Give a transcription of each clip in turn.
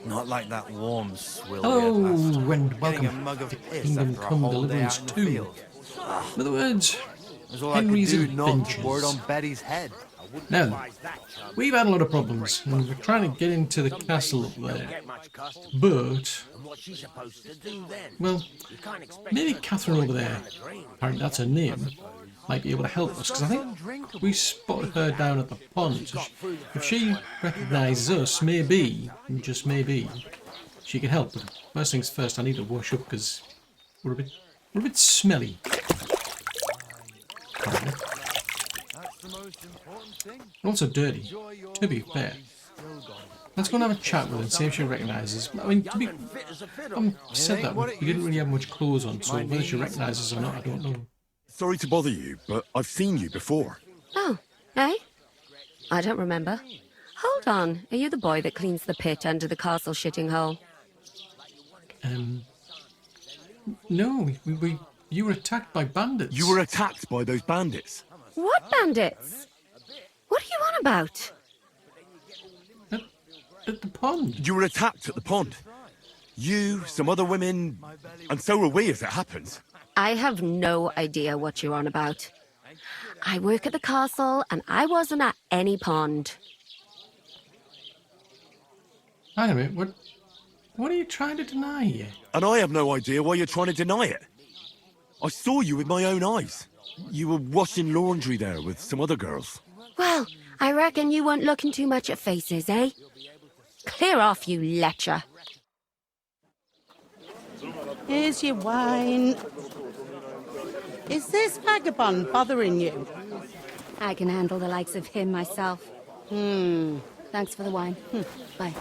Not like that warm swill Hello, we had last time. and welcome Getting a mug of to piss Kingdom after a Come whole day Deliverance out in the 2. field. In other words, That's all I could Henry's do not to word Adventures. on Betty's head. Now, we've had a lot of problems, and we're trying to get into the castle up there. But, well, maybe Catherine over there, apparently that's her name, might be able to help us, because I think we spotted her down at the pond. So if she recognises us, maybe, just maybe, she can help. But first things first, I need to wash up, because we're a bit smelly. Apparently. And also dirty, to be fair. Let's go and have a chat with her and see if she recognises. I mean, said that, we didn't really have much clothes on, so whether she recognises us or not, I don't know. Sorry to bother you, but I've seen you before. Oh, eh? I don't remember. Hold on, are you the boy that cleans the pit under the castle shitting hole? No, you were attacked by bandits. You were attacked by those bandits? What bandits? What are you on about? At the pond. You were attacked at the pond. You, some other women, and so were we as it happens. I have no idea what you're on about. I work at the castle, and I wasn't at any pond. Hang on a minute, what are you trying to deny here? And I have no idea why you're trying to deny it. I saw you with my own eyes. You were washing laundry there with some other girls. Well, I reckon you weren't looking too much at faces, eh? Clear off, you lecher. Here's your wine. Is this vagabond bothering you? I can handle the likes of him myself. Thanks for the wine. Bye.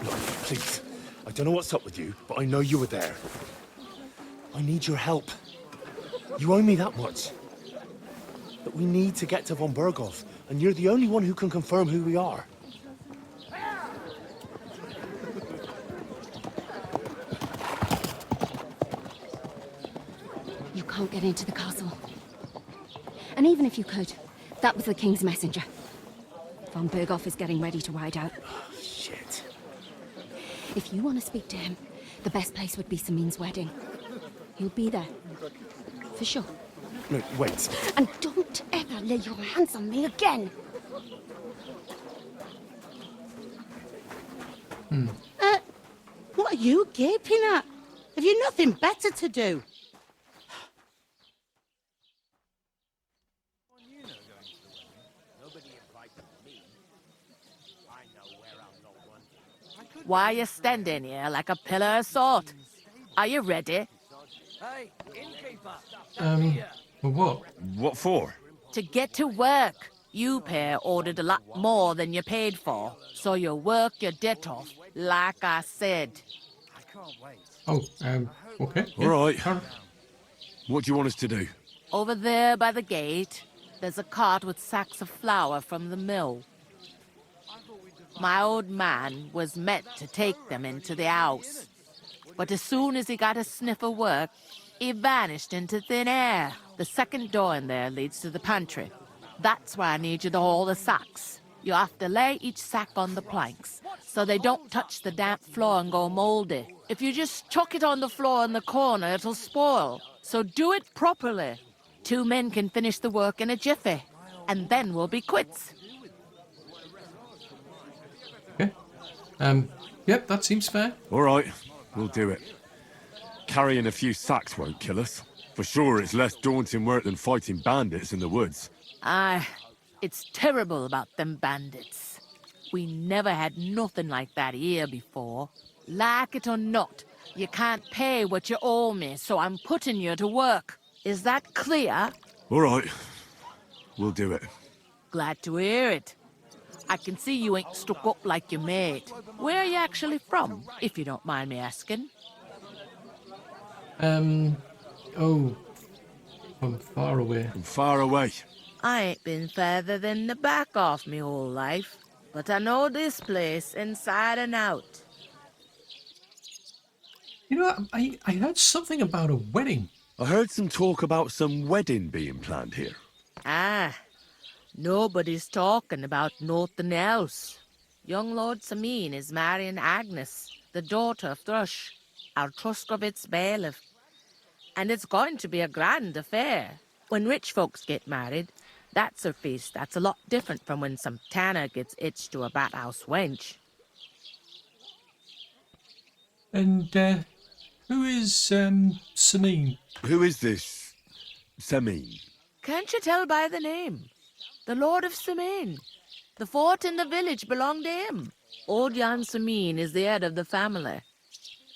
Look, please. I don't know what's up with you, but I know you were there. I need your help. You owe me that much. But we need to get to von Berghoff, and you're the only one who can confirm who we are. You can't get into the castle. And even if you could, that was the King's messenger. Von Berghoff is getting ready to ride out. Shit. If you want to speak to him, the best place would be Samin's wedding. He'll be there. For sure. No, wait. And don't ever lay your hands on me again! What are you gaping at? Have you nothing better to do? Why are you standing here like a pillar of salt? Are you ready? For what? What for? To get to work. You pair ordered a lot more than you paid for, so you work your debt off, like I said. Oh, okay. All right. Sure. What do you want us to do? Over there by the gate, there's a cart with sacks of flour from the mill. My old man was meant to take them into the house, but as soon as he got a sniff of work, he vanished into thin air. The second door in there leads to the pantry. That's why I need you to haul the sacks. You have to lay each sack on the planks, so they don't touch the damp floor and go moldy. If you just chuck it on the floor in the corner, it'll spoil. So do it properly. 2 men can finish the work in a jiffy, and then we'll be quits. Okay. Yep, that seems fair. All right, we'll do it. Carrying a few sacks won't kill us. For sure, it's less daunting work than fighting bandits in the woods. Aye, it's terrible about them bandits. We never had nothing like that here before. Like it or not, you can't pay what you owe me, so I'm putting you to work. Is that clear? All right, we'll do it. Glad to hear it. I can see you ain't stuck up like your mate. Where are you actually from, if you don't mind me asking? Oh, from far away. From far away. I ain't been further than the back off me whole life, but I know this place inside and out. You know, I heard something about a wedding. I heard some talk about some wedding being planned here. Ah, nobody's talking about nothing else. Young Lord Samine is marrying Agnes, the daughter of Thrush, our Truskovitz bailiff. And it's going to be a grand affair. When rich folks get married, that's a feast that's a lot different from when some tanner gets hitched to a bat-house wench. And, who is, Samine? Who is this Samine? Can't you tell by the name? The Lord of Samine. The fort and the village belong to him. Old Jan Samine is the head of the family,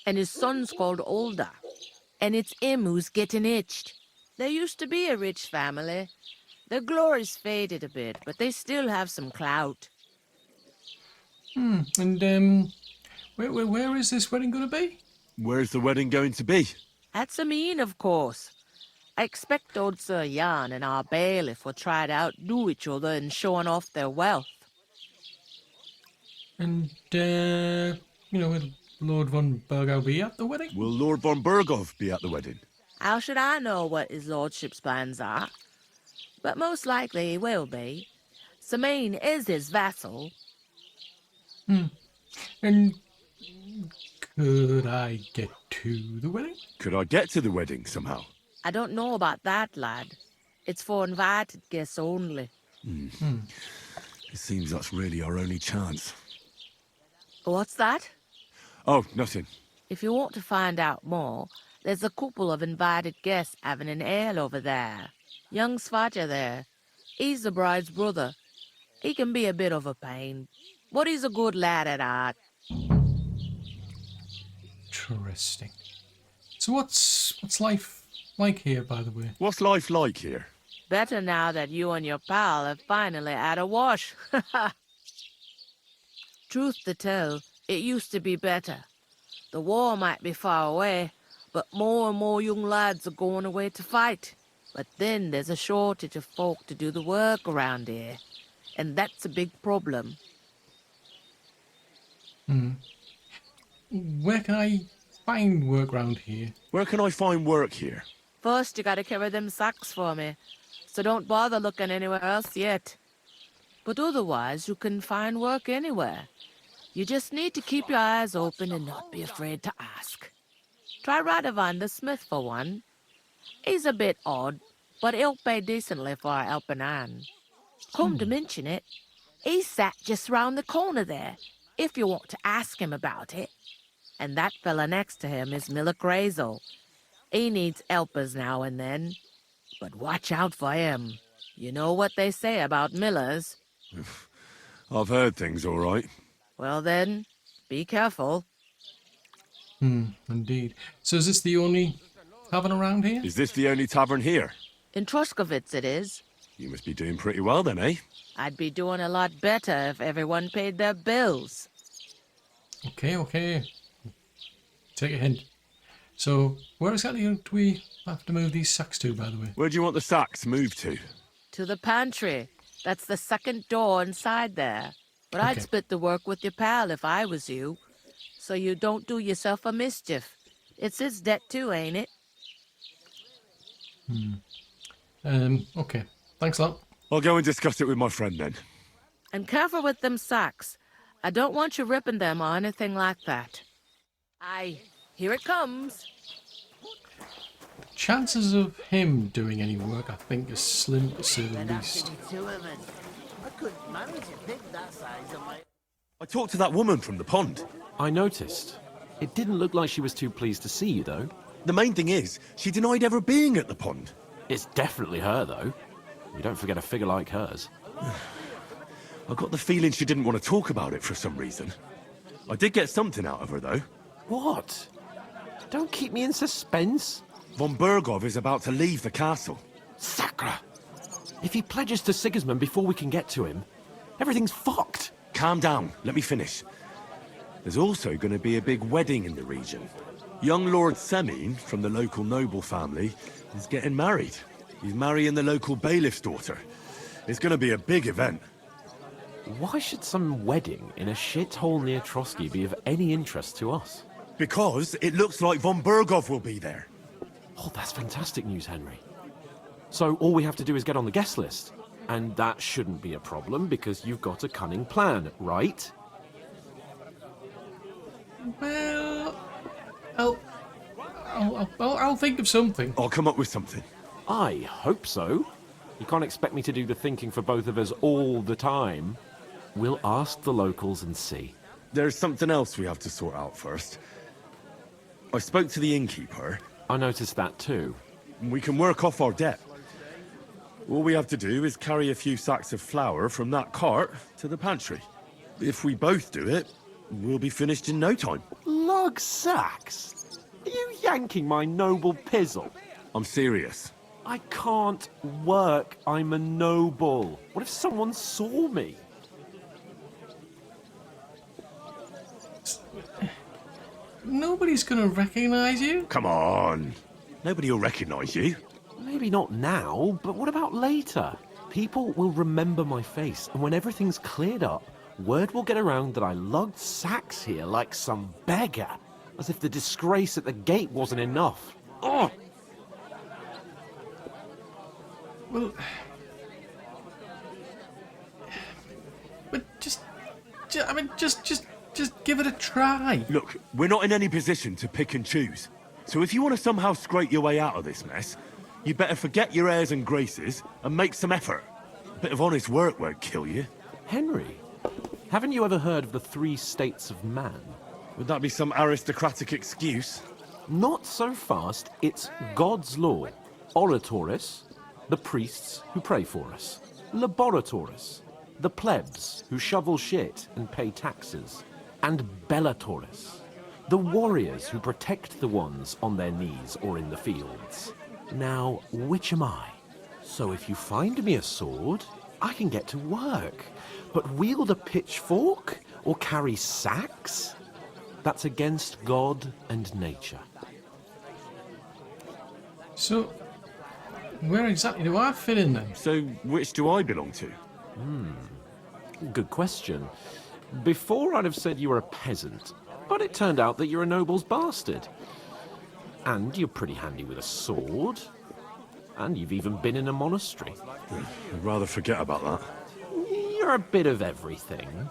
and his son's called Olda. And it's him who's getting hitched. There used to be a rich family. Their glory's faded a bit, but they still have some clout. And, where is this wedding gonna be? Where's the wedding going to be? At Samine, of course. I expect old Sir Jan and our bailiff will try to outdo each other in showing off their wealth. And, will Lord von Burgow be at the wedding? Will Lord von Burgov be at the wedding? How should I know what his lordship's plans are? But most likely he will be. Samine is his vassal. And could I get to the wedding? Could I get to the wedding somehow? I don't know about that, lad. It's for invited guests only. It seems that's really our only chance. What's that? Oh, nothing. If you want to find out more, there's a couple of invited guests having an ale over there. Young Svaja there. He's the bride's brother. He can be a bit of a pain, but he's a good lad at heart. Interesting. So what's life like here, by the way? What's life like here? Better now that you and your pal have finally had a wash. Truth to tell, it used to be better. The war might be far away, but more and more young lads are going away to fight. But then there's a shortage of folk to do the work around here, and that's a big problem. Where can I find work round here? Where can I find work here? First, you gotta carry them sacks for me, so don't bother looking anywhere else yet. But otherwise, you can find work anywhere. You just need to keep your eyes open and not be afraid to ask. Try Radovan the smith for one. He's a bit odd, but he'll pay decently for a helping hand. Come to mention it, he's sat just round the corner there, if you want to ask him about it. And that fella next to him is Miller Crazel. He needs helpers now and then, but watch out for him. You know what they say about Millers. I've heard things all right. Well then, be careful. Indeed. So is this the only tavern around here? Is this the only tavern here? In Truskovitz it is. You must be doing pretty well then, eh? I'd be doing a lot better if everyone paid their bills. Okay. Take a hint. So, where exactly do we have to move these sacks to, by the way? Where do you want the sacks moved to? To the pantry. That's the second door inside there. But I'd Okay. split the work with your pal if I was you, so you don't do yourself a mischief. It's his debt too, ain't it? Okay. Thanks a lot. I'll go and discuss it with my friend then. And careful with them sacks. I don't want you ripping them or anything like that. Aye, here it comes. Chances of him doing any work, I think, is slim to say the least. I talked to that woman from the pond. I noticed. It didn't look like she was too pleased to see you, though. The main thing is, she denied ever being at the pond. It's definitely her, though. You don't forget a figure like hers. I got the feeling she didn't want to talk about it for some reason. I did get something out of her, though. What? Don't keep me in suspense. Von Burgov is about to leave the castle. Sacra! If he pledges to Sigismund before we can get to him, everything's fucked. Calm down, let me finish. There's also going to be a big wedding in the region. Young Lord Semine, from the local noble family, is getting married. He's marrying the local bailiff's daughter. It's going to be a big event. Why should some wedding in a shithole near Trotsky be of any interest to us? Because it looks like Von Burgov will be there. Oh, that's fantastic news, Henry. So all we have to do is get on the guest list. And that shouldn't be a problem because you've got a cunning plan, right? Well, I'll think of something. I'll come up with something. I hope so. You can't expect me to do the thinking for both of us all the time. We'll ask the locals and see. There's something else we have to sort out first. I spoke to the innkeeper. I noticed that too. We can work off our debt. All we have to do is carry a few sacks of flour from that cart to the pantry. If we both do it, we'll be finished in no time. Lug sacks? Are you yanking my noble pizzle? I'm serious. I can't work. I'm a noble. What if someone saw me? Nobody's gonna recognize you. Come on. Nobody will recognize you. Maybe not now, but what about later? People will remember my face, and when everything's cleared up, word will get around that I lugged sacks here like some beggar. As if the disgrace at the gate wasn't enough. Ugh! Well, but just give it a try. Look, we're not in any position to pick and choose. So if you want to somehow scrape your way out of this mess, you better forget your airs and graces and make some effort. A bit of honest work won't kill you. Henry, haven't you ever heard of the 3 states of man? Would that be some aristocratic excuse? Not so fast. It's God's law. Oratoris, the priests who pray for us. Laboratoris, the plebs who shovel shit and pay taxes. And Bellatoris, the warriors who protect the ones on their knees or in the fields. Now, which am I? So if you find me a sword, I can get to work. But wield a pitchfork or carry sacks? That's against God and nature. So, where exactly do I fit in then? So which do I belong to? Good question. Before I'd have said you were a peasant, but it turned out that you're a noble's bastard. And you're pretty handy with a sword. And you've even been in a monastery. I'd rather forget about that. You're a bit of everything.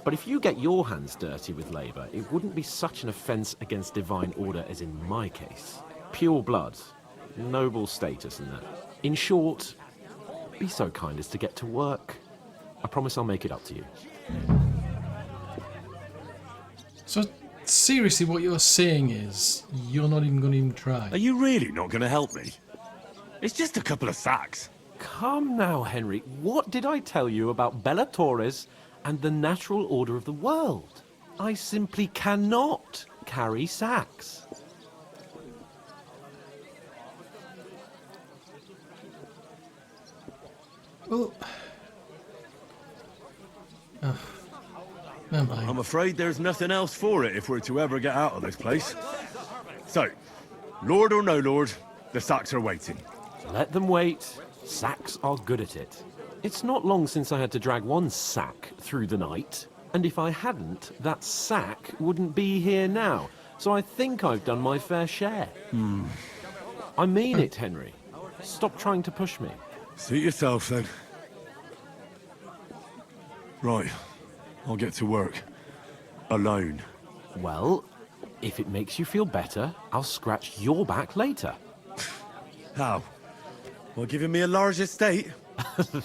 But if you get your hands dirty with labour, it wouldn't be such an offence against divine order as in my case. Pure blood, noble status and that. In short, be so kind as to get to work. I promise I'll make it up to you. So, seriously, what you're saying is you're not even going to even try. Are you really not going to help me? It's just a couple of sacks. Come now, Henry. What did I tell you about Bellatoris and the natural order of the world? I simply cannot carry sacks. Well, never mind. I'm afraid there's nothing else for it if we're to ever get out of this place. So, Lord or no Lord, the sacks are waiting. Let them wait. Sacks are good at it. It's not long since I had to drag one sack through the night, and if I hadn't, that sack wouldn't be here now. So I think I've done my fair share. I mean it, Henry. Stop trying to push me. Suit yourself, then. Right. I'll get to work. Alone. Well, if it makes you feel better, I'll scratch your back later. How? Well, giving me a large estate?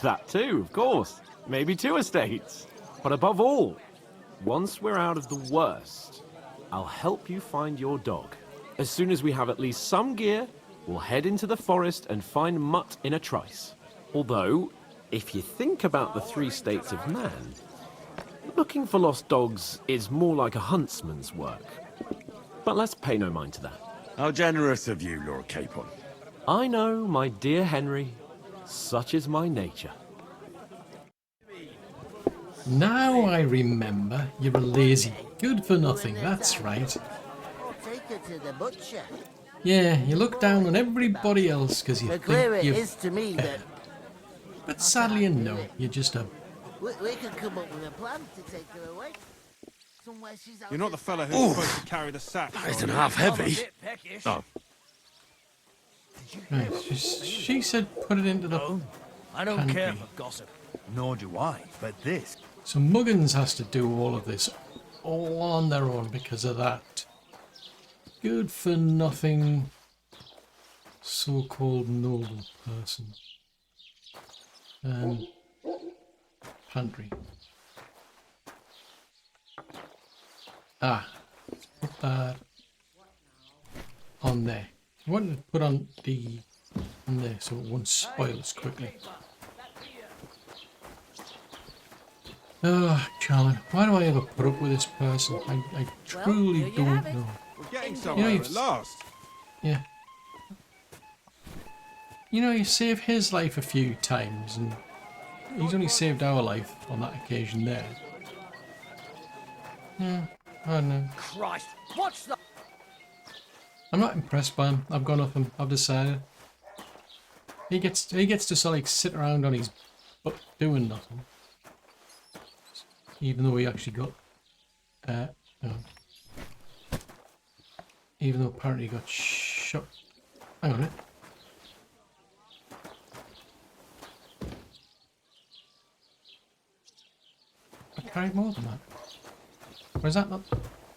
That too, of course. Maybe 2 estates. But above all, once we're out of the worst, I'll help you find your dog. As soon as we have at least some gear, we'll head into the forest and find Mutt in a trice. Although, if you think about the 3 states of man, looking for lost dogs is more like a huntsman's work. But let's pay no mind to that. How generous of you, Lord Capon. I know, my dear Henry, such is my nature. Now I remember, you're a lazy, good-for-nothing, that's right. Take her to the butcher. Yeah, you look down on everybody else because you The clearer think it you're... is to me that But sadly, no, you're just a... we could come up with a plan to take her away. Somewhere she's out. You're not the fella who's supposed to carry the sack. That isn't half heavy. Oh, Right, she said put it into the... I don't care Pantry. for gossip. Nor do I, but this. So Muggins has to do all of this. all on their own because of that good for nothing so-called noble person. Pantry. Ah, put that on there. I wanted to put on there so it won't spoil as quickly. Oh, Charlie, why do I ever put up with this person? I truly don't know. We're getting somewhere at last. Yeah. You know, you saved his life a few times, and he's only saved our life on that occasion there. Yeah, I don't know. Christ, what's that? I'm not impressed by him. I've got nothing. I've decided. He gets to sort of like sit around on his butt doing nothing. Even though he actually got no. Even though apparently he got shot. Hang on a minute. I carried more than that. Or is that not?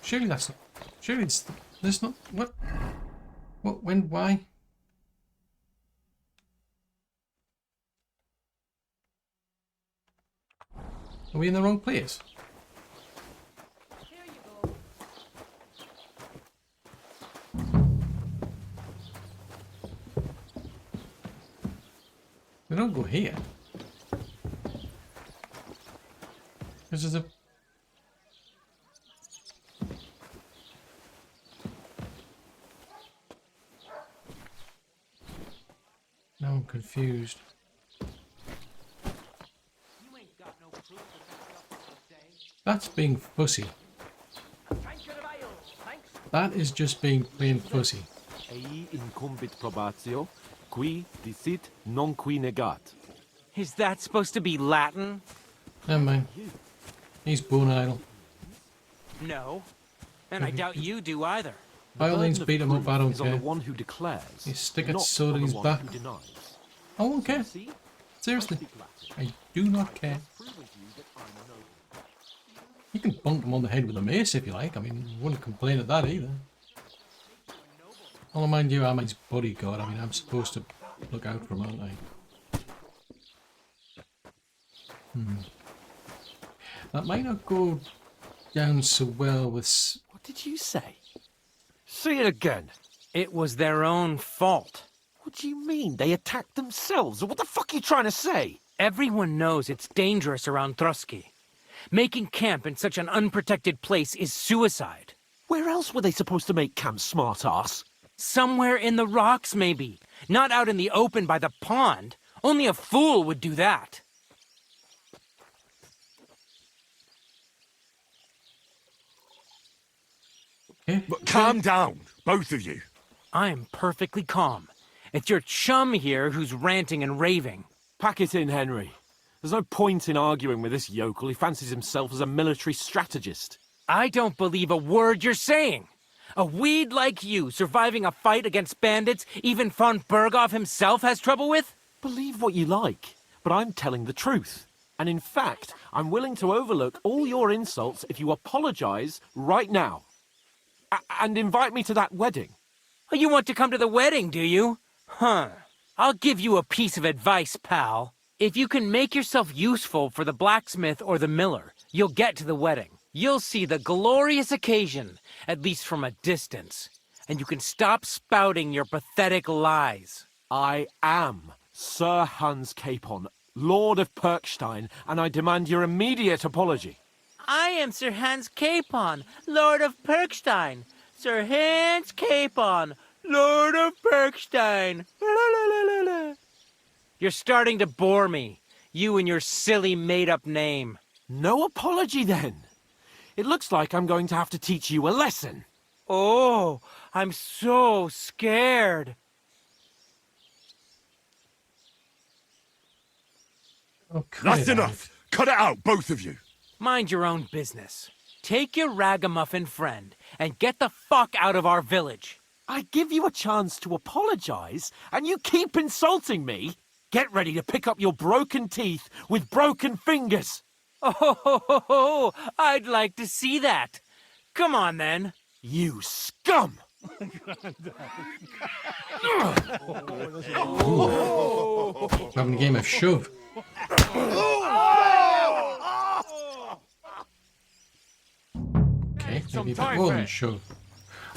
Surely that's not. Surely it's this not. What? What? When? Why? Are we in the wrong place? We don't go here. This is a... Now I'm confused. That's being fussy. That is just being plain fussy. Ei incumbit probatio, qui dicit non qui negat. Is that supposed to be Latin? Never mind. He's bone idle. No. And I doubt you do either. By all means, beat him up, I don't is on care. the one who declares, You stick a not sword in on his the one back. who denies. I won't care. Seriously. I do not care. You can bonk him on the head with a mace if you like. I mean, I wouldn't complain at that either. Although, mind you, I'm his bodyguard. I mean, I'm supposed to look out for him, aren't I? That might not go down so well with... What did you say? Say it again. It was their own fault. What do you mean? They attacked themselves? What the fuck are you trying to say? Everyone knows it's dangerous around Trotsky. Making camp in such an unprotected place is suicide. Where else were they supposed to make camp, smart-ass? Somewhere in the rocks, maybe. Not out in the open by the pond. Only a fool would do that. But calm down, both of you. I'm perfectly calm. It's your chum here who's ranting and raving. Pack it in, Henry. There's no point in arguing with this yokel. He fancies himself as a military strategist. I don't believe a word you're saying. A weed like you surviving a fight against bandits even von Berghoff himself has trouble with? Believe what you like, but I'm telling the truth. And in fact, I'm willing to overlook all your insults if you apologize right now. And invite me to that wedding. Oh, you want to come to the wedding, do you? Huh. I'll give you a piece of advice, pal. If you can make yourself useful for the blacksmith or the miller, you'll get to the wedding. You'll see the glorious occasion, at least from a distance. And you can stop spouting your pathetic lies. I am Sir Hans Capon, Lord of Perkstein, and I demand your immediate apology. I am Sir Hans Capon, Lord of Perkstein. Sir Hans Capon, Lord of Perkstein. You're starting to bore me. You and your silly made-up name. No apology, then. It looks like I'm going to have to teach you a lesson. Oh, I'm so scared. Okay, That's enough. Cut it out, both of you. Mind your own business. Take your ragamuffin friend and get the fuck out of our village. I give you a chance to apologize, and you keep insulting me? Get ready to pick up your broken teeth with broken fingers. Oh, I'd like to see that. Come on, then. You scum! Having a game of shove. Okay, maybe a bit more than shove.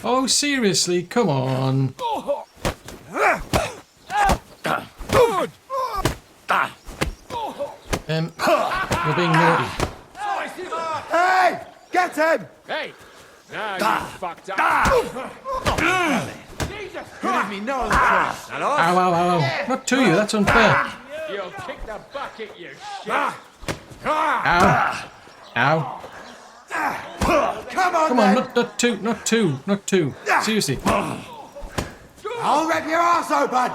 Oh, seriously? Come on. You're being naughty. Hey! Get him! Hey! Now you fucked up. Jesus Christ! Me no Ow, ow, ow, ow. Not to you, that's unfair. You'll kick the bucket, you shit. Ow. Ow. Come on, Come on, not two, not two, not two. Seriously. I'll rip your ass open!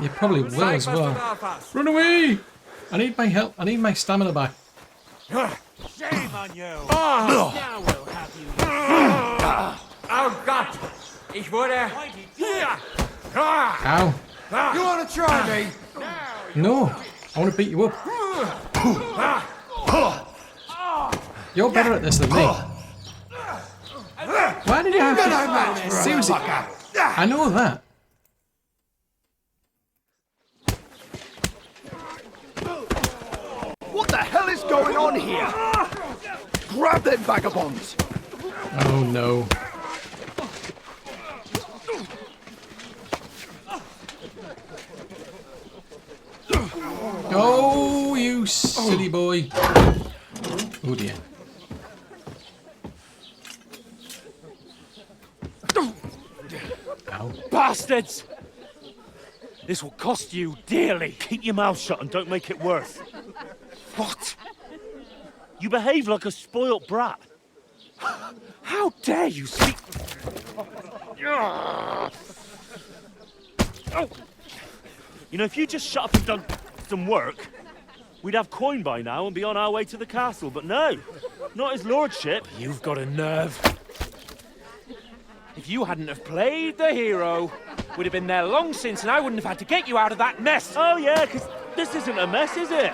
You probably will as well. Run away! I need my help. I need my stamina back. Shame on you. Now we'll have you. Oh Gott! Ich wurde hier. Ow. You want to try me? No. I want to beat you up. You're better at this than me. Why did you have to... Seriously. I know that. What the hell is going on here? Grab them vagabonds! Oh no. Oh, you silly boy. Oh dear. Ow. Bastards! This will cost you dearly. Keep your mouth shut and don't make it worse. What? You behave like a spoilt brat. How dare you speak... You know, if you just shut up and done some work, we'd have coin by now and be on our way to the castle, but no, not his lordship. You've got a nerve. If you hadn't have played the hero, we'd have been there long since and I wouldn't have had to get you out of that mess. Oh yeah, because this isn't a mess, is it?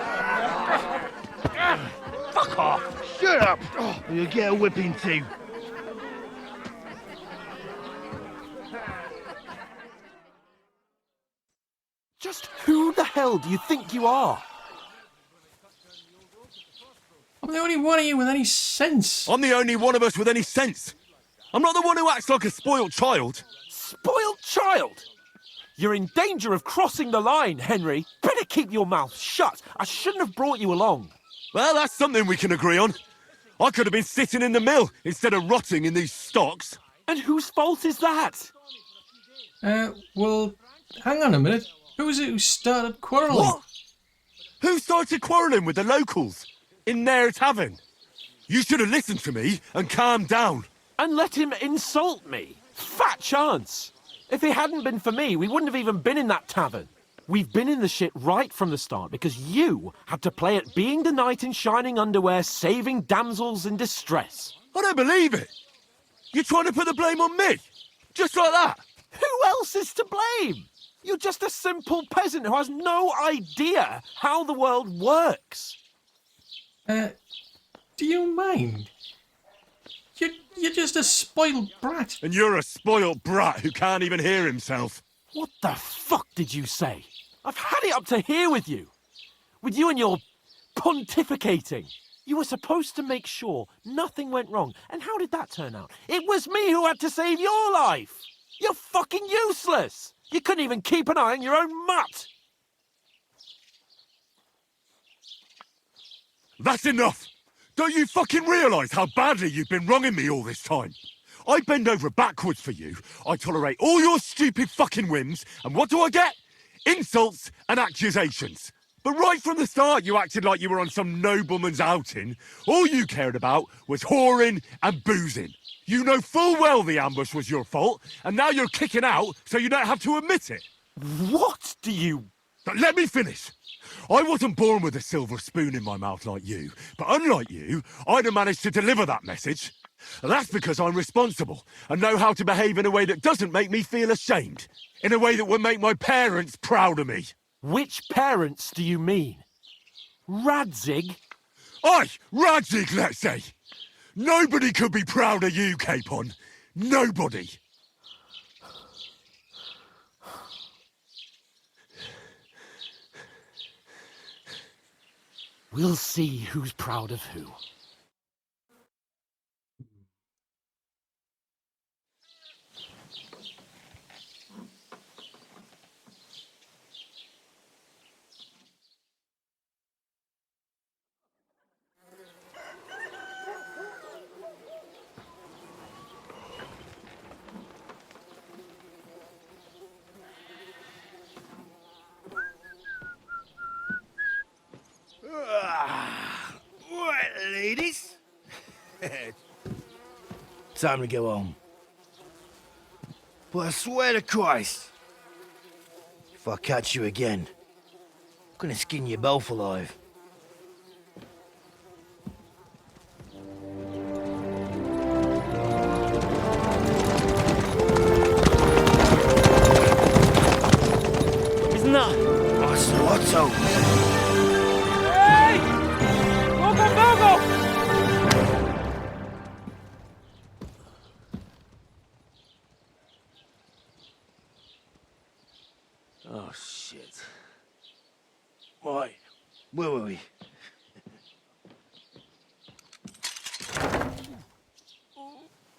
Fuck off. Shut up! Or you'll get a whipping too. Just who the hell do you think you are? I'm the only one of you with any sense. I'm the only one of us with any sense. I'm not the one who acts like a spoiled child. Spoiled child? You're in danger of crossing the line, Henry. Better keep your mouth shut. I shouldn't have brought you along. Well, that's something we can agree on. I could have been sitting in the mill instead of rotting in these stocks. And whose fault is that? Well, hang on a minute. Who was it who started quarrelling? What? Who started quarrelling with the locals? In their tavern? You should have listened to me and calmed down. And let him insult me? Fat chance. If it hadn't been for me, we wouldn't have even been in that tavern. We've been in the shit right from the start because you had to play at being the knight in shining underwear, saving damsels in distress. I don't believe it. You're trying to put the blame on me? Just like that? Who else is to blame? You're just a simple peasant who has no idea how the world works. Do you mind? You're just a spoiled brat. And you're a spoiled brat who can't even hear himself. What the fuck did you say? I've had it up to here with you. With you and your pontificating. You were supposed to make sure nothing went wrong. And how did that turn out? It was me who had to save your life. You're fucking useless. You couldn't even keep an eye on your own mutt. That's enough. Don't you fucking realise how badly you've been wronging me all this time? I bend over backwards for you. I tolerate all your stupid fucking whims. And what do I get? Insults and accusations. But right from the start, you acted like you were on some nobleman's outing. All you cared about was whoring and boozing. You know full well the ambush was your fault, and now you're kicking out so you don't have to admit it. What do you... But let me finish. I wasn't born with a silver spoon in my mouth like you, but unlike you, I'd have managed to deliver that message. That's because I'm responsible and know how to behave in a way that doesn't make me feel ashamed. In a way that would make my parents proud of me. Which parents do you mean? Radzig? Aye, Radzig, let's say. Nobody could be proud of you, Capon. Nobody. We'll see who's proud of who. Right, ladies. Time to go home. But I swear to Christ, if I catch you again, I'm gonna skin you both alive. Isn't that? What's up? Hey! Go! Oh, shit. Right, where were we?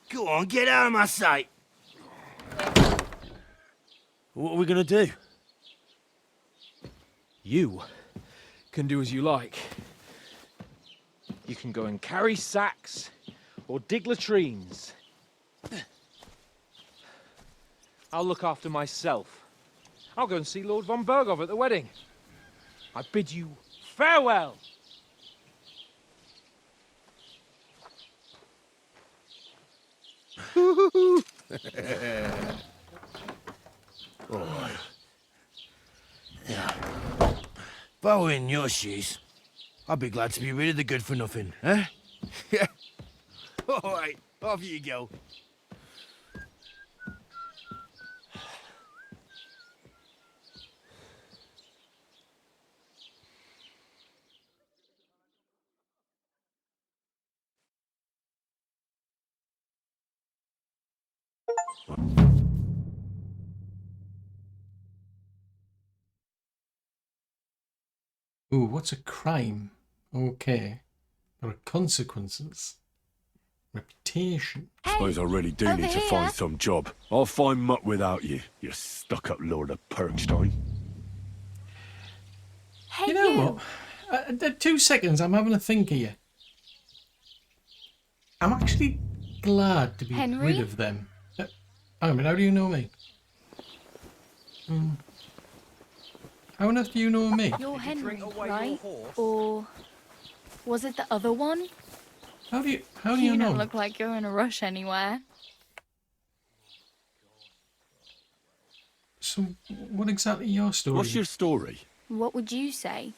Go on, get out of my sight. What are we gonna do? You can do as you like. You can go and carry sacks or dig latrines. I'll look after myself. I'll go and see Lord von Berghoff at the wedding. I bid you farewell. Alright. Yeah. If I were in your shoes, I'd be glad to be rid of the good for nothing, eh? Yeah. Alright, off you go. Ooh, what's a crime? Okay. There are consequences. Reputation. Suppose I really do need to find some job. I'll find muck without you, you stuck-up Lord of Perkstein. Hey, You know what? 2 seconds, I'm having a think of you. I'm actually glad to be Henry? rid of them. I mean, how do you know me? How on earth do you know me? You're Henry, right? Or was it the other one? How do you You know? don't look like you're in a rush anywhere. So, what exactly your story? What's your story? What would you say?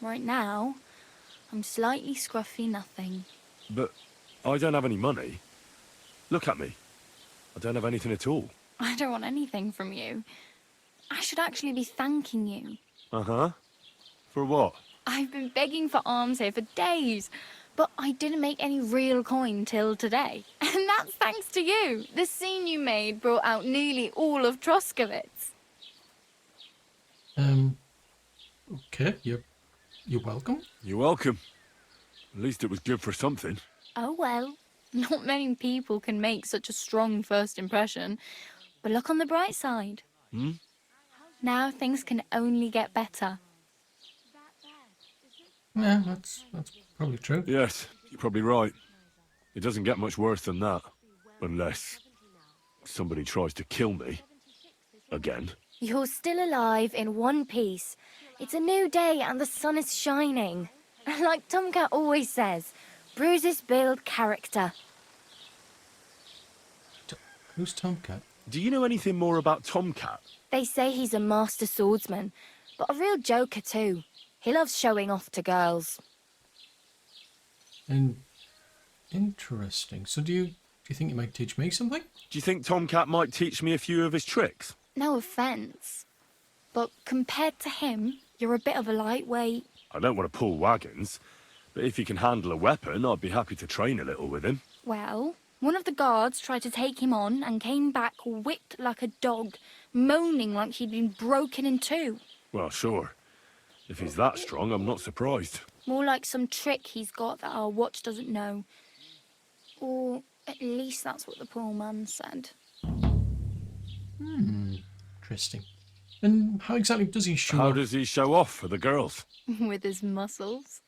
Right now, I'm slightly scruffy nothing. But I don't have any money. Look at me. I don't have anything at all. I don't want anything from you. I should actually be thanking you. Uh-huh. For what? I've been begging for alms here for days, but I didn't make any real coin till today. And that's thanks to you. The scene you made brought out nearly all of Troskowitz. Okay, you're welcome. You're welcome. At least it was good for something. Oh well, not many people can make such a strong first impression. But look on the bright side. Now things can only get better. Yeah, that's probably true. Yes, you're probably right. It doesn't get much worse than that. Unless somebody tries to kill me. Again. You're still alive in one piece. It's a new day and the sun is shining. Like Tomcat always says, bruises build character. Who's Tomcat? Do you know anything more about Tomcat? They say he's a master swordsman, but a real joker too. He loves showing off to girls. And interesting. So do you think you might teach me something? Do you think Tomcat might teach me a few of his tricks? No offence, but compared to him, you're a bit of a lightweight. I don't want to pull wagons, but if he can handle a weapon, I'd be happy to train a little with him. Well, one of the guards tried to take him on and came back whipped like a dog, moaning like he'd been broken in two. Well, sure. If he's that strong, I'm not surprised. More like some trick he's got that our watch doesn't know. Or at least that's what the poor man said. Interesting. And how exactly does he show off? How does he show off for the girls? With his muscles.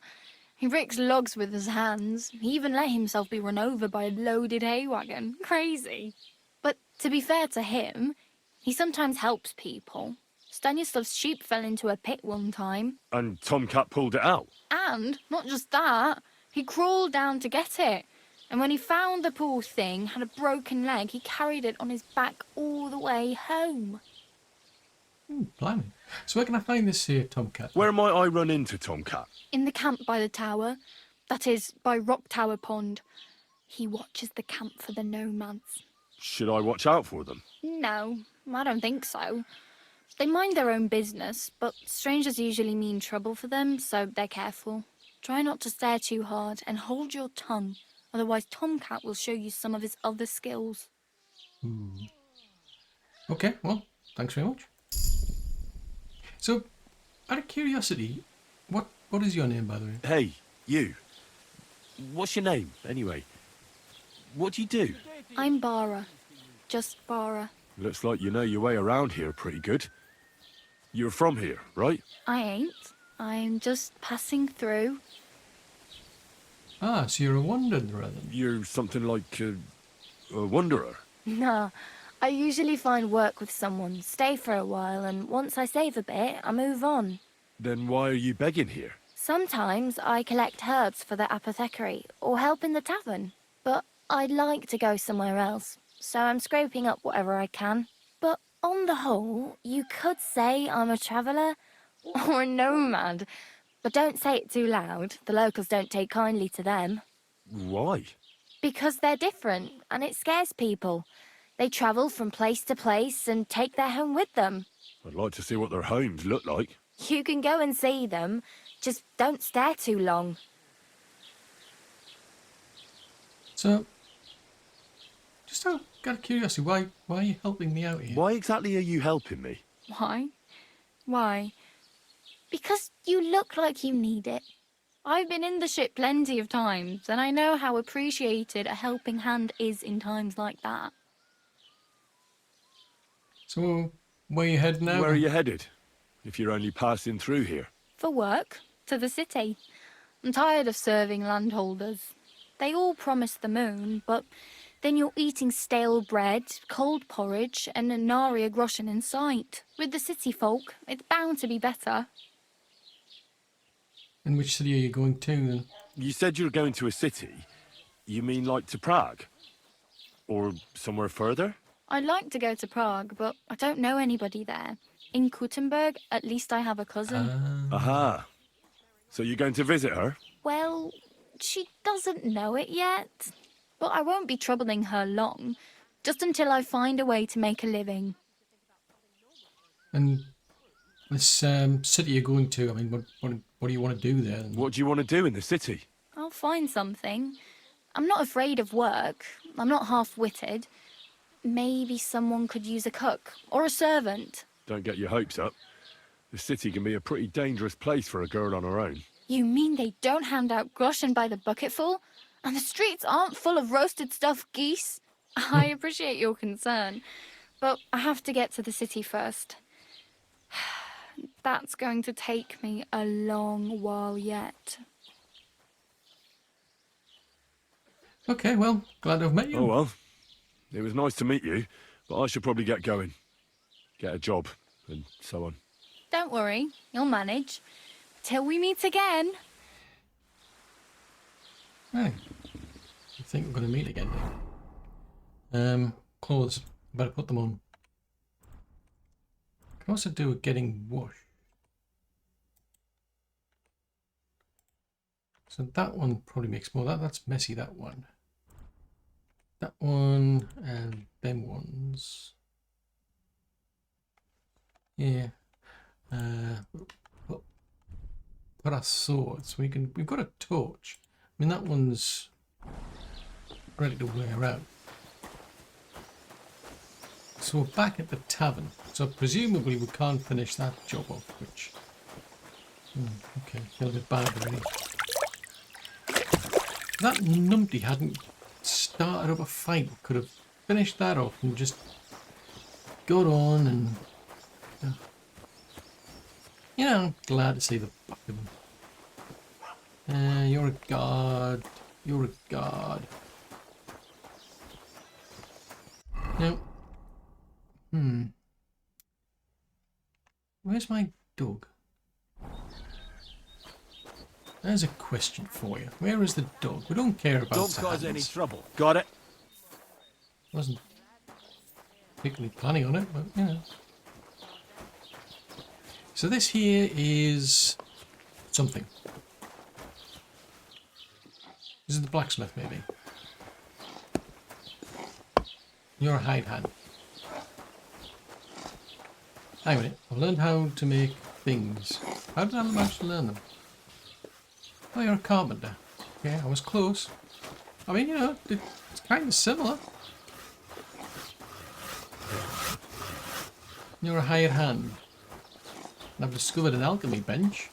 He ricks logs with his hands. He even let himself be run over by a loaded hay wagon. Crazy. But to be fair to him, he sometimes helps people. Stanislav's sheep fell into a pit one time. And Tomcat pulled it out? And, not just that, he crawled down to get it. And when he found the poor thing had a broken leg, he carried it on his back all the way home. Blimey. So where can I find this here Tomcat? Where might I run into Tomcat? In the camp by the tower. That is, by Rock Tower Pond. He watches the camp for the nomads. Should I watch out for them? No, I don't think so. They mind their own business, but strangers usually mean trouble for them, so they're careful. Try not to stare too hard and hold your tongue, otherwise Tomcat will show you some of his other skills. Okay, well, thanks very much. So, out of curiosity, what is your name, by the way? Hey, you. What's your name, anyway? What do you do? I'm Bara. Just Bara. Looks like you know your way around here pretty good. You're from here, right? I ain't. I'm just passing through. Ah, so you're a wanderer then? You're something like a wanderer? Nah, I usually find work with someone, stay for a while, and once I save a bit, I move on. Then why are you begging here? Sometimes I collect herbs for the apothecary, or help in the tavern. But I'd like to go somewhere else, so I'm scraping up whatever I can. But on the whole, you could say I'm a traveller, or a nomad. But don't say it too loud, the locals don't take kindly to them. Why? Because they're different, and it scares people. They travel from place to place and take their home with them. I'd like to see what their homes look like. You can go and see them, just don't stare too long. So, just out of curiosity, why are you helping me out here? Why exactly are you helping me? Why? Why? Because you look like you need it. I've been in the ship plenty of times, and I know how appreciated a helping hand is in times like that. So, where are you heading now? Where are you headed? If you're only passing through here. For work, to the city. I'm tired of serving landholders. They all promise the moon, but then you're eating stale bread, cold porridge, and a nary groschen in sight. With the city folk, it's bound to be better. And which city are you going to then? You said you were going to a city. You mean like to Prague? Or somewhere further? I'd like to go to Prague, but I don't know anybody there. In Kuttenberg, at least I have a cousin. Aha. So you're going to visit her? Well, she doesn't know it yet. But I won't be troubling her long, just until I find a way to make a living. And this city you're going to, I mean, what do you want to do there? What do you want to do in the city? I'll find something. I'm not afraid of work. I'm not half-witted. Maybe someone could use a cook or a servant. Don't get your hopes up. The city can be a pretty dangerous place for a girl on her own. You mean they don't hand out groschen by the bucketful? And the streets aren't full of roasted stuffed geese? I appreciate your concern, but I have to get to the city first. That's going to take me a long while yet. Okay, well, glad I've met you. Oh well. It was nice to meet you, but I should probably get going. Get a job, and so on. Don't worry, you'll manage. Till we meet again. Right. I think we're going to meet again now. Clothes. Better put them on. Can also do with getting washed. So that one probably makes more. That's messy, that one. That one and them ones. Yeah. put our swords. We've got a torch. I mean, that one's ready to wear out. So we're back at the tavern. So presumably we can't finish that job off, which... okay, a little bit bad really. That numpty hadn't started up a fight. Could have finished that off and just got on and... you know, I'm glad to see the back of him. You're a guard. You're a guard. Now... where's my dog? There's a question for you. Where is the dog? We don't care about Don't cause any trouble. Got it? Wasn't particularly planning on it, but you know. So this here is something. This is the blacksmith, maybe. You're a hide hand. Hang on a minute. I've learned how to make things. How did I manage to learn them? Oh, you're a carpenter. Yeah, I was close. I mean, you know, it's kind of similar. You're a hired hand. And I've discovered an alchemy bench.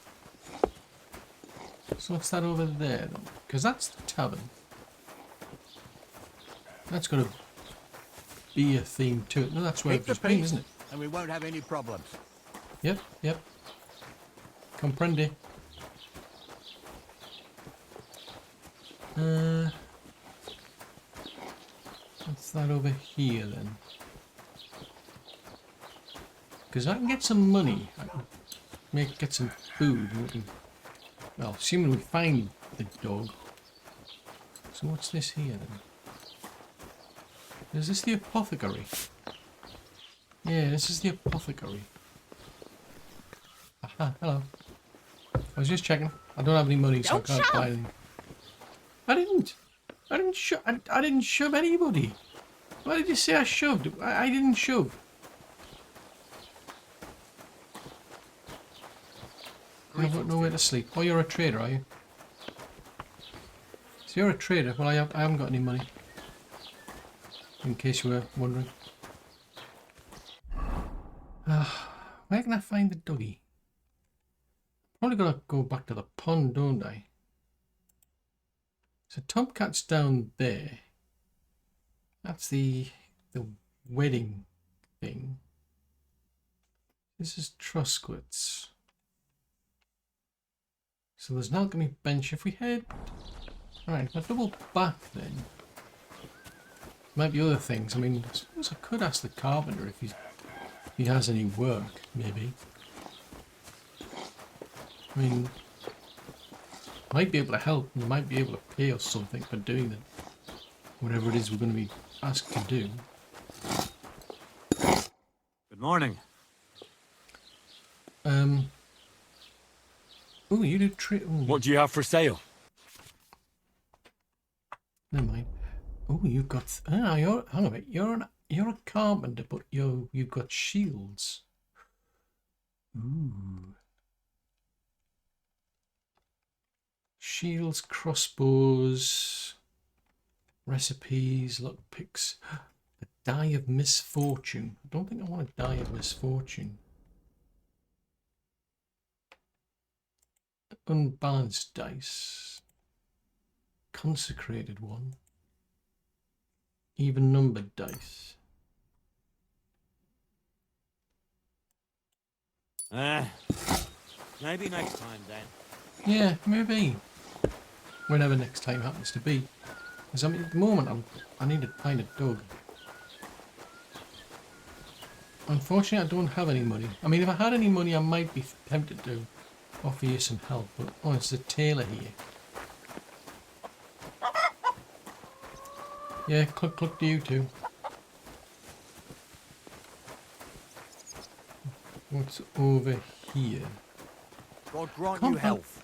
So what's that over there then? Because that's the tavern. That's got a beer theme to it. No, that's where it's just been, isn't it? And we won't have any problems. Yep, yep. Comprende. What's that over here then? Because I can get some money. I can get some food. And we can, well, assuming we find the dog. So what's this here then? Is this the apothecary? Yeah, this is the apothecary. Aha, hello. I was just checking. I don't have any money, so I can't buy anything. I didn't shove anybody. Why did you say I shoved? I didn't shove. I've got nowhere to sleep. Oh, you're a trader, are you? So you're a trader. Well, I haven't got any money. In case you were wondering. Where can I find the doggy? Probably gotta go back to the pond, don't I? So Tomcat's down there. That's the wedding thing. This is Trusquit's. So there's an alchemy bench. If we head... Alright, if I double back then... Might be other things. I mean, I suppose I could ask the carpenter if he has any work, maybe. I mean... might be able to help, and might be able to pay us something for doing it. Whatever it is we're going to be asked to do. Good morning. Oh, you do What do you have for sale? Never mind. Oh, you've got... hang on a minute. You're a carpenter, but you've got shields. Ooh. Shields, crossbows, recipes, lockpicks. A die of misfortune. I don't think I want a die of misfortune. Unbalanced dice. Consecrated one. Even numbered dice. Maybe next time then. Yeah, maybe. Whenever next time happens to be. Because I mean, at the moment I need to find a dog. Unfortunately, I don't have any money. I mean, if I had any money, I might be tempted to offer you some help. But oh, it's a tailor here. Yeah, cluck cluck to you too. What's over here? God grant you health.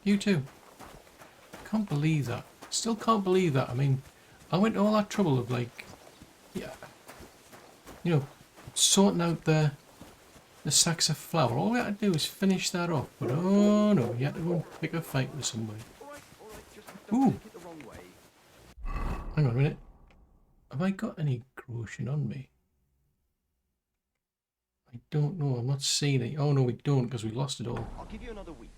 You too. Can't believe that. Still can't believe that. I mean, I went to all that trouble of like, yeah, you know, sorting out the the sacks of flour. All we had to do is finish that off. But oh no, you had to go and pick a fight with somebody. Ooh. Hang on a minute. Have I got any corrosion on me? I don't know. I'm not seeing it. Oh no, we don't, because we lost it all. I'll give you another week.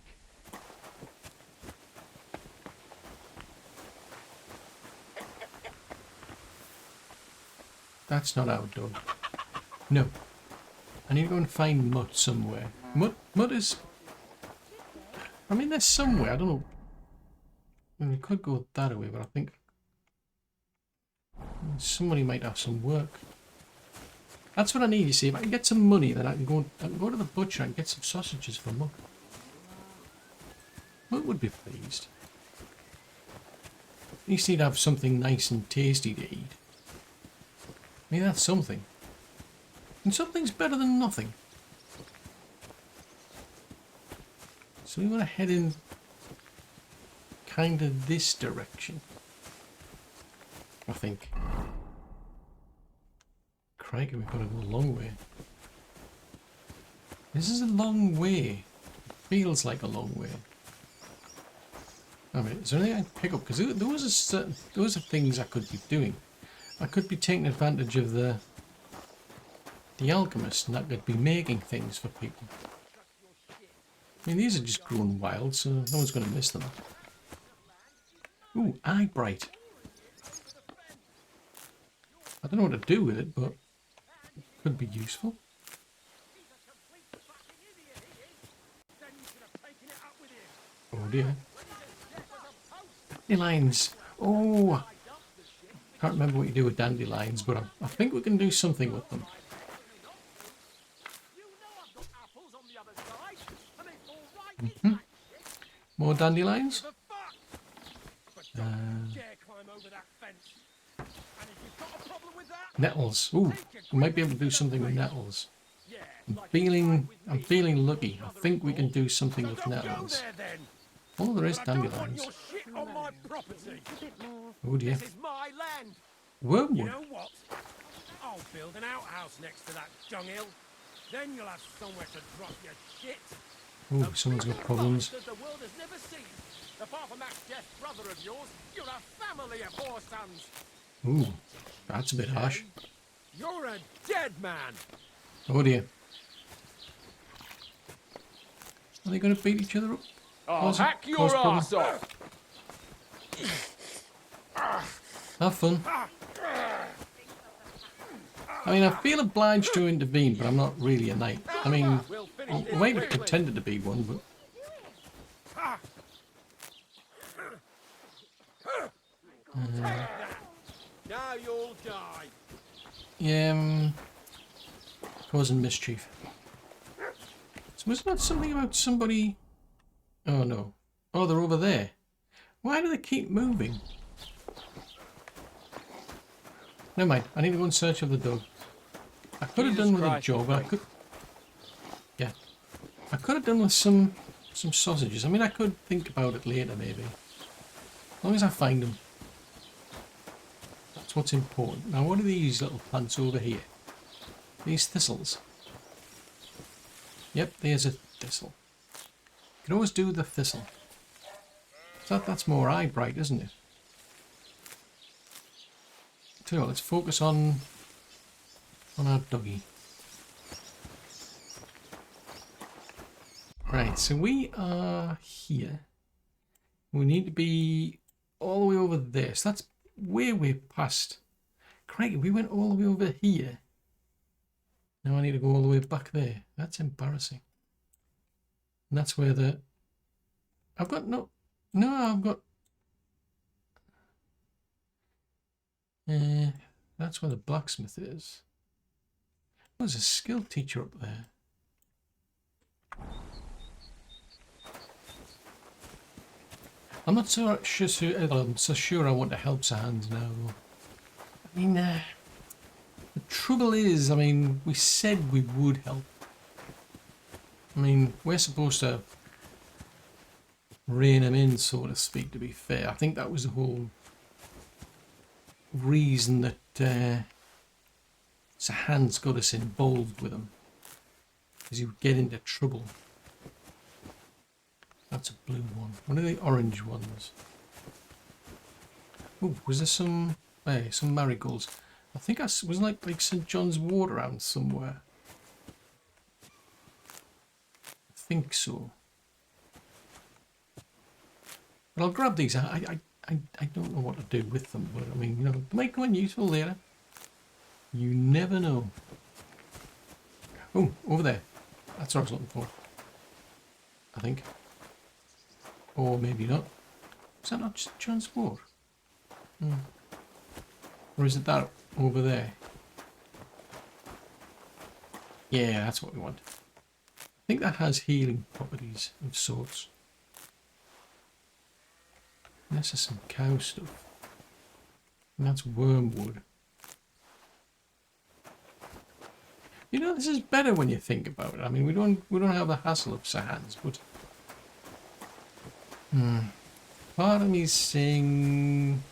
That's not how done. No. I need to go and find mud somewhere. Mud is... I mean, there's somewhere. I don't know. I mean, we could go that way, but I think... somebody might have some work. That's what I need, you see. If I can get some money, then I can go to the butcher and get some sausages for Mud. Mud would be pleased. At least he'd have something nice and tasty to eat. I mean, that's something. And something's better than nothing. So we want to head in kind of this direction. I think. Crikey, we've got to go a long way. This is a long way. It feels like a long way. I mean, is there anything I can pick up? Because those are things I could be doing. I could be taking advantage of the alchemist, and that could be making things for people. I mean, these are just growing wild, so no one's going to miss them. Ooh, eye bright. I don't know what to do with it, but it could be useful. Oh dear. Dandelions. Oh, I can't remember what you do with dandelions, but I think we can do something with them. More dandelions. Nettles. Ooh, we might be able to do something with nettles. I'm feeling lucky. I think we can do something with nettles. Oh, there is dandelions. Oh dear. Wormwood. You know what? I'll build an outhouse next to that dunghill. Then you'll have somewhere to drop your shit. Oh, someone's got problems. The world has never seen. Apart from that deaf brother of yours, you're a family of whore sons. Ooh, that's a bit harsh. You're a dead man. Oh dear. Are they going to beat each other up? I'll hack your ass off. Have fun. I mean, I feel obliged to intervene, but I'm not really a knight. I mean, I might have pretended to be one, but... Now you'll die. Yeah, causing mischief. So wasn't that something about somebody... Oh no. Oh, they're over there. Why do they keep moving? Never mind, I need to go in search of the dog. I could have done with a job, I could... Yeah. I could have done with some sausages. I mean, I could think about it later, maybe. As long as I find them. That's what's important. Now, what are these little plants over here? These thistles. Yep, there's a thistle. You can always do the thistle. That's more eye bright, isn't it? Tell you what, let's focus on our doggy. Right, so we are here. We need to be all the way over there. So that's way past. Crikey, we went all the way over here. Now I need to go all the way back there. That's embarrassing. And that's where the... I've got no... No, I've got... That's where the blacksmith is. There's a skill teacher up there. I'm not so sure I want to help Sans now. I mean, the trouble is, I mean, we said we would help. I mean, we're supposed to rein him in, so to speak, to be fair. I think that was the whole reason that Sir Hans got us involved with him. because you would get into trouble. That's a blue one. What are the orange ones? Oh, was there some... Hey, some marigolds. I think I was like St. John's Wort around somewhere. I think so. But I'll grab these. I don't know what to do with them, but I mean, you know, they might come in useful later. You never know. Oh, over there. That's what I was looking for. I think. Or maybe not. Is that not St. John's Wort? Or is it that over there? Yeah, that's what we want. I think that has healing properties of sorts. And this is some cow stuff. And that's wormwood. You know, this is better when you think about it. I mean, we don't have the hassle of Sahans, but part of me's saying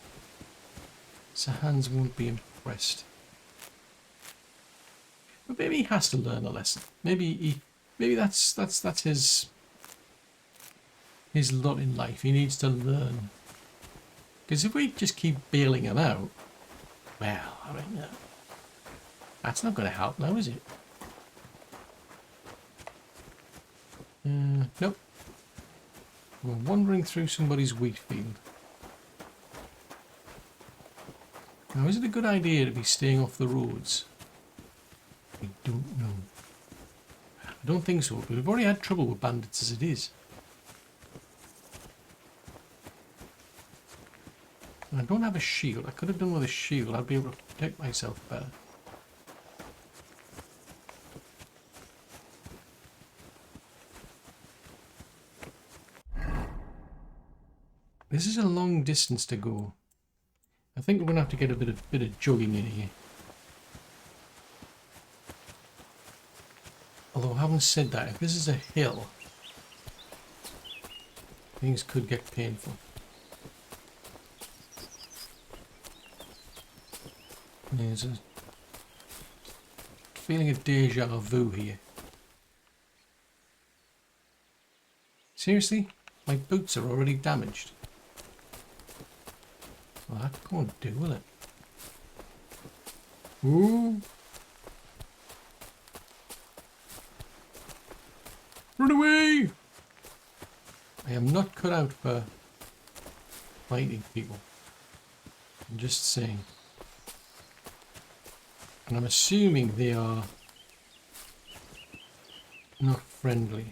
Sahans won't be impressed. But maybe he has to learn a lesson. Maybe that's his lot in life. He needs to learn. Because if we just keep bailing him out, well, I mean, that's not going to help now, is it? Nope. We're wandering through somebody's wheat field. Now, is it a good idea to be staying off the roads? I don't know. I don't think so, but we've already had trouble with bandits as it is. And I don't have a shield. I could have done with a shield. I'd be able to protect myself better. This is a long distance to go. I think we're going to have to get a bit of jogging in here. Although having said that, if this is a hill, things could get painful. There's a feeling of deja vu here. Seriously? My boots are already damaged. Well, that won't do, will it? Ooh! Run away! I am not cut out for fighting people. I'm just saying. And I'm assuming they are not friendly.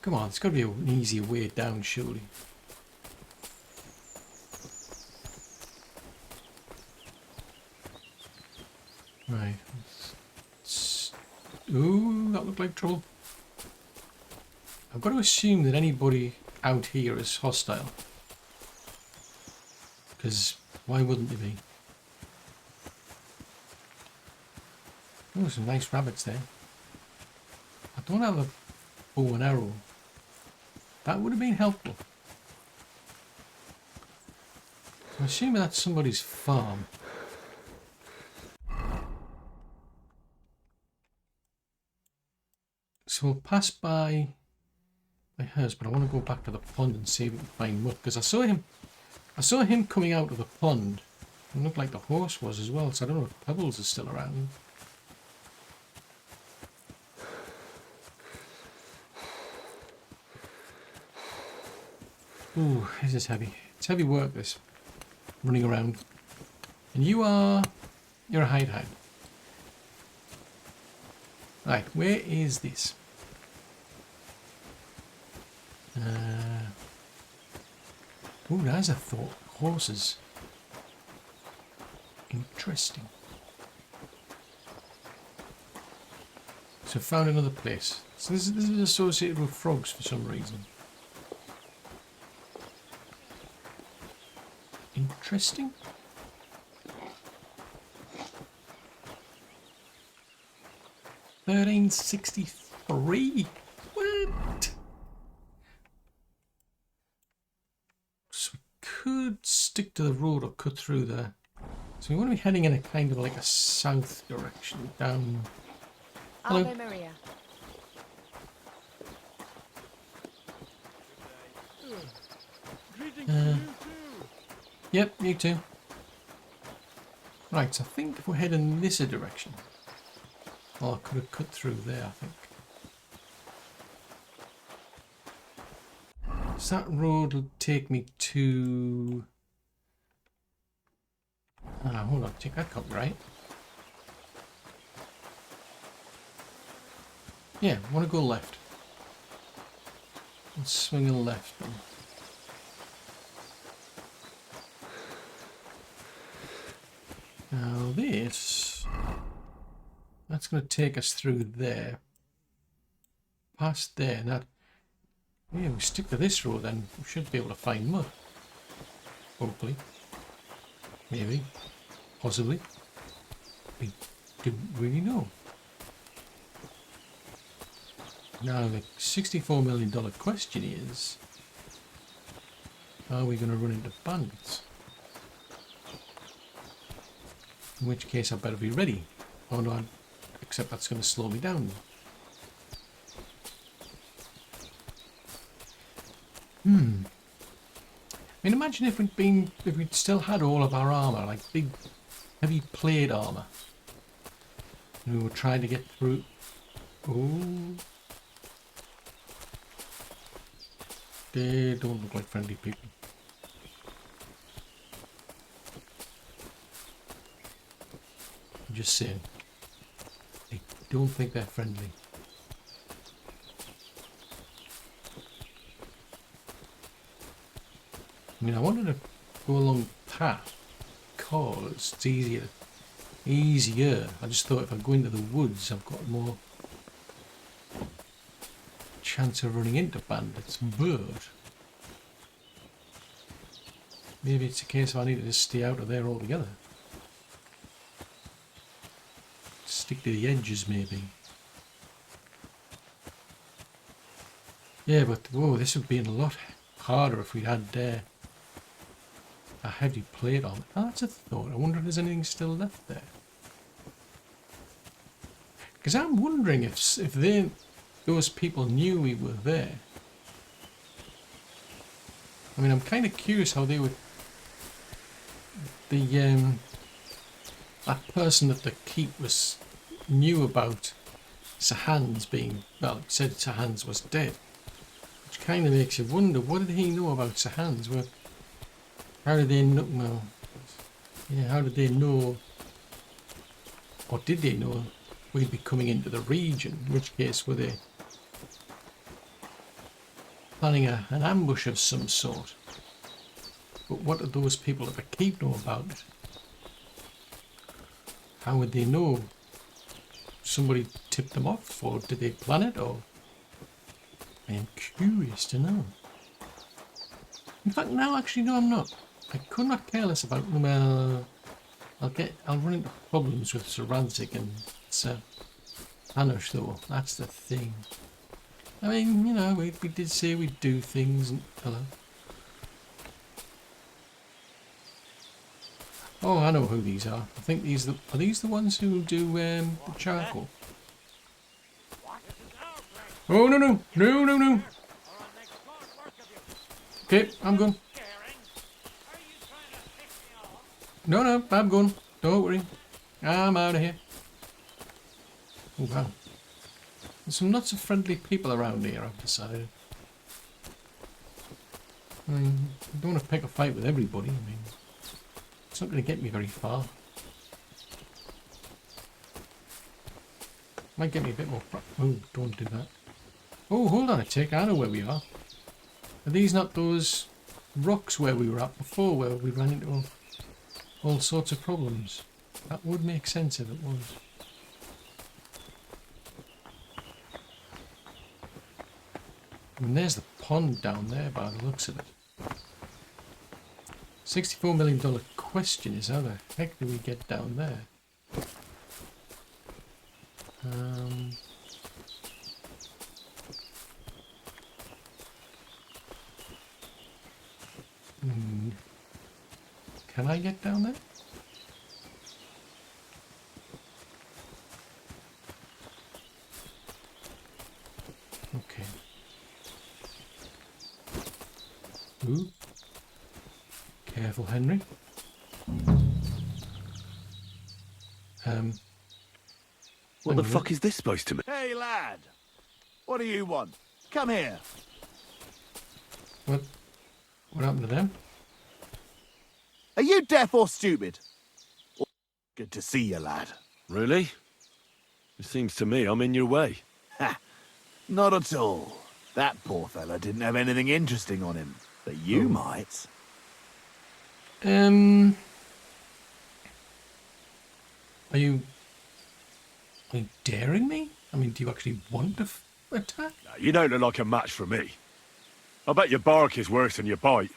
Come on, it's got to be an easier way down, surely. Right. Ooh, that looked like trouble. I've got to assume that anybody out here is hostile. Because why wouldn't they be? Oh, some nice rabbits there. I don't have a bow and arrow. That would have been helpful. I'm assuming that's somebody's farm. So we'll pass by hers, but I want to go back to the pond and see if we can find mud, because I saw him coming out of the pond. It looked like the horse was as well, so I don't know if Pebbles is still around. Ooh, this is heavy. It's heavy work, this. Running around. And you're a hideout. Right, where is this? Ooh, there's a thought. Horses. Interesting. So found another place. So this is associated with frogs for some reason. Interesting. $13.63. What? So we could stick to the road or cut through there. So we want to be heading in a kind of like a south direction down. Hello. Ave Maria. Yep, you too. Right, so I think if we're heading this direction. Oh, I could have cut through there, I think. So that road will take me to... Ah, hold on, take that copyright. Yeah, I want to go left. Let's swing a left then. Now this, that's going to take us through there, past there. Now, yeah, we stick to this road, then we should be able to find mud. Hopefully, maybe, possibly. We didn't really know. Now the $64 million question is: are we going to run into bandits? In which case I better be ready. Oh no, except that's going to slow me down. I mean, imagine if we'd still had all of our armour, like big, heavy plate armour. And we were trying to get through. Oh, they don't look like friendly people. Just saying, I don't think they're friendly. I mean, I wanted to go along the path because it's easier. I just thought if I go into the woods, I've got more chance of running into bandits. But maybe it's a case of I need to just stay out of there altogether. Stick to the edges, maybe. Yeah, but whoa, this would be a lot harder if we had a heavy plate on it. Oh, that's a thought. I wonder if there's anything still left there. Because I'm wondering if those people knew we were there. I mean, I'm kind of curious how they would. That person at the keep knew about Sahans being, well, it said Sahans was dead, which kind of makes you wonder, what did he know about Sahans? Well, how did they know? Well, yeah, how did they know, or did they know we'd be coming into the region? In which case, were they planning an ambush of some sort? But what did those people at the keep know about it? How would they know? Somebody tipped them off, or did they plan it, or? I'm curious to know. In fact, no, actually, no, I'm not. I could not care less about them. I'll run into problems with Sir Ranzig and Sir Hanush, though. That's the thing. I mean, you know, we did say we'd do things, and hello. Oh, I know who these are. I think are these the ones who do the charcoal? Oh, no. Okay, I'm going. No, I'm going. Don't worry. I'm out of here. Oh, wow. There's some lots of friendly people around here, I've decided. I mean, I don't want to pick a fight with everybody. I mean, it's not going to get me very far. Might get me a bit more... Oh, don't do that. Oh, hold on a tick. I know where we are. Are these not those rocks where we were at before, where we ran into all sorts of problems? That would make sense if it was. And there's the pond down there by the looks of it. $64 million question is, how the heck do we get down there? Can I get down there? careful, Henry. What the fuck is this supposed to mean? Hey, lad. What do you want? Come here. What happened to them? Are you deaf or stupid? Good to see you, lad. Really? It seems to me I'm in your way. Ha! Not at all. That poor fella didn't have anything interesting on him. But you might. Are you daring me? I mean, do you actually want to attack? You don't look like a match for me. I bet your bark is worse than your bite.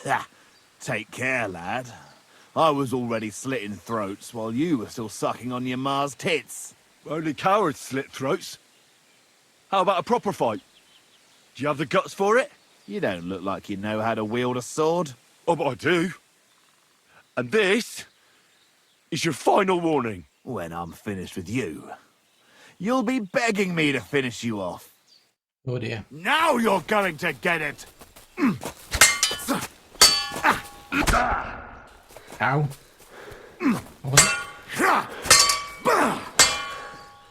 Ha! Take care, lad. I was already slitting throats while you were still sucking on your ma's tits. Only cowards slit throats. How about a proper fight? Do you have the guts for it? You don't look like you know how to wield a sword. Oh, but I do. And this is your final warning. When I'm finished with you, you'll be begging me to finish you off. Oh dear. Now you're going to get it! Ow.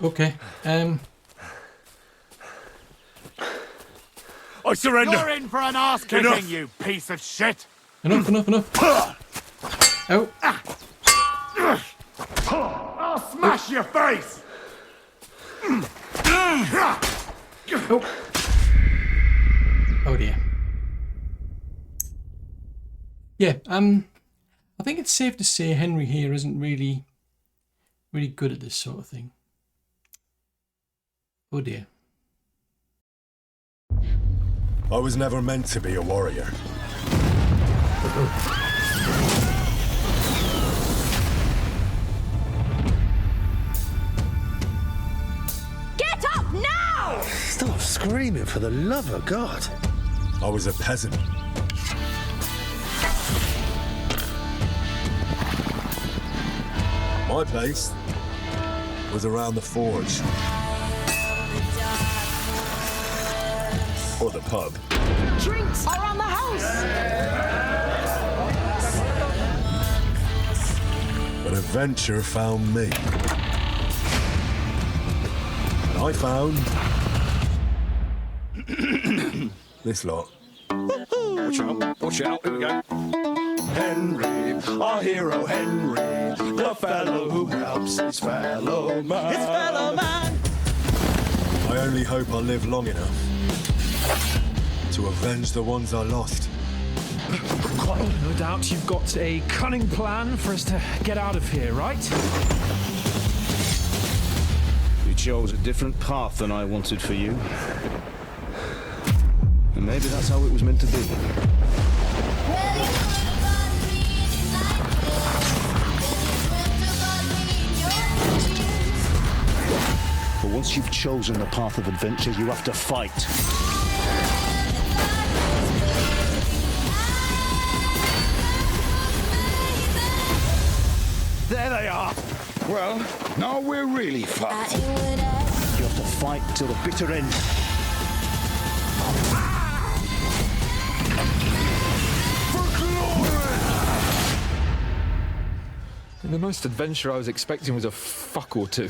Okay, I surrender! You're in for an ass-kicking, you piece of shit! Enough. Oh. I'll smash your face! Oh dear. Yeah, I think it's safe to say Henry here isn't really good at this sort of thing. Oh dear. I was never meant to be a warrior. Get up now! Stop screaming, for the love of God. I was a peasant. My place was around the forge. Or the pub. Drinks around the house! But adventure found me. And I found... this lot. Watch out, here we go. Henry, our hero Henry, the fellow who helps his fellow man. His fellow man! I only hope I live long enough to avenge the ones I lost. Well, no doubt you've got a cunning plan for us to get out of here, right? You chose a different path than I wanted for you. And maybe that's how it was meant to be. But once you've chosen the path of adventure, you have to fight. There they are! Well, now we're really fucked. You have to fight till the bitter end. The most adventure I was expecting was a fuck or two.